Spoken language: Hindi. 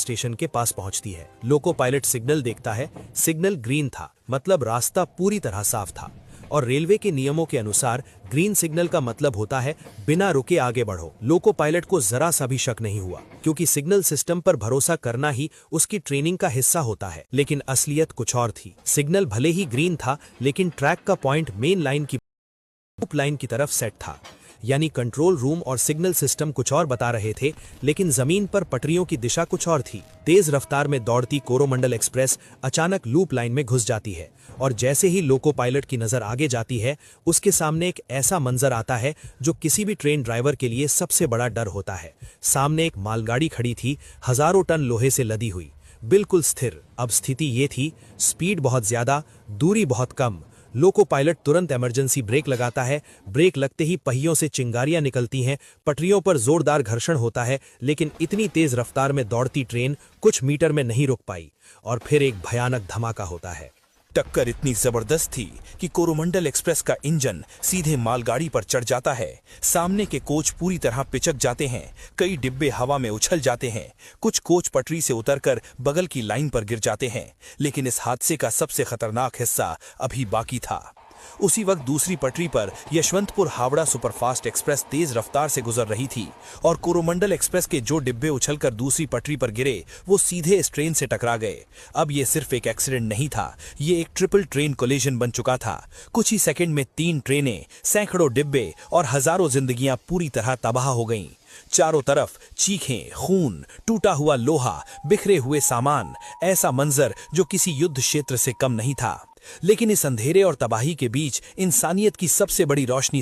स्टेशन के पास पहुंचती है। लोको पायलट सिग्नल देखता है, सिग्नल ग्रीन था, मतलब रास्ता पूरी तरह साफ था। और रेलवे के नियमों के अनुसार ग्रीन सिग्नल का मतलब होता है बिना रुके आगे बढ़ो। लोको पायलट को जरा सा भी शक नहीं हुआ, क्योंकि सिग्नल सिस्टम पर भरोसा करना ही उसकी ट्रेनिंग का हिस्सा होता है। लेकिन असलियत कुछ और थी। सिग्नल भले ही ग्रीन था, लेकिन ट्रैक का पॉइंट मेन लाइन की लाइन की तरफ सेट था। यानी कंट्रोल रूम और सिग्नल सिस्टम कुछ और बता रहे थे, लेकिन जमीन पर पटरियों की दिशा कुछ और थी। तेज रफ्तार में दौड़ती कोरोमंडल एक्सप्रेस अचानक लूप लाइन में घुस जाती है, और जैसे ही लोको पायलट की नजर आगे जाती है, उसके सामने एक ऐसा मंजर आता है जो किसी भी ट्रेन ड्राइवर के लिए सबसे बड़ा डर होता है। सामने एक मालगाड़ी खड़ी थी, हजारों टन लोहे से लदी हुई, बिल्कुल स्थिर। अब स्थिति ये थी, स्पीड बहुत ज्यादा, दूरी बहुत कम। लोको पायलट तुरंत इमरजेंसी ब्रेक लगाता है। ब्रेक लगते ही पहियों से चिंगारियां निकलती हैं, पटरियों पर जोरदार घर्षण होता है, लेकिन इतनी तेज रफ्तार में दौड़ती ट्रेन कुछ मीटर में नहीं रुक पाई। और फिर एक भयानक धमाका होता है। टक्कर इतनी जबरदस्त थी कि कोरोमंडल एक्सप्रेस का इंजन सीधे मालगाड़ी पर चढ़ जाता है। सामने के कोच पूरी तरह पिचक जाते हैं, कई डिब्बे हवा में उछल जाते हैं, कुछ कोच पटरी से उतरकर बगल की लाइन पर गिर जाते हैं। लेकिन इस हादसे का सबसे खतरनाक हिस्सा अभी बाकी था। उसी वक्त दूसरी पटरी पर यशवंतपुर हावड़ा सुपरफास्ट एक्सप्रेस तेज रफ्तार से गुजर रही थी, और कोरोमंडल एक्सप्रेस के जो डिब्बे उछलकर दूसरी पटरी पर गिरे, वो सीधे इस ट्रेन से टकरा गए। अब ये सिर्फ एक एक्सीडेंट नहीं था, ये एक ट्रिपल ट्रेन कोलिजन बन चुका था। कुछ ही सेकंड में 3 ट्रेनें, सैकड़ों डिब्बे और हजारों जिंदगियां पूरी तरह तबाह हो गईं। चारों तरफ चीखें, खून, टूटा हुआ लोहा, बिखरे हुए सामान, ऐसा मंजर जो किसी युद्ध क्षेत्र से कम नहीं था। लेकिन इस अंधेरे और तबाही के बीच इंसानियत की सबसे बड़ी रोशनी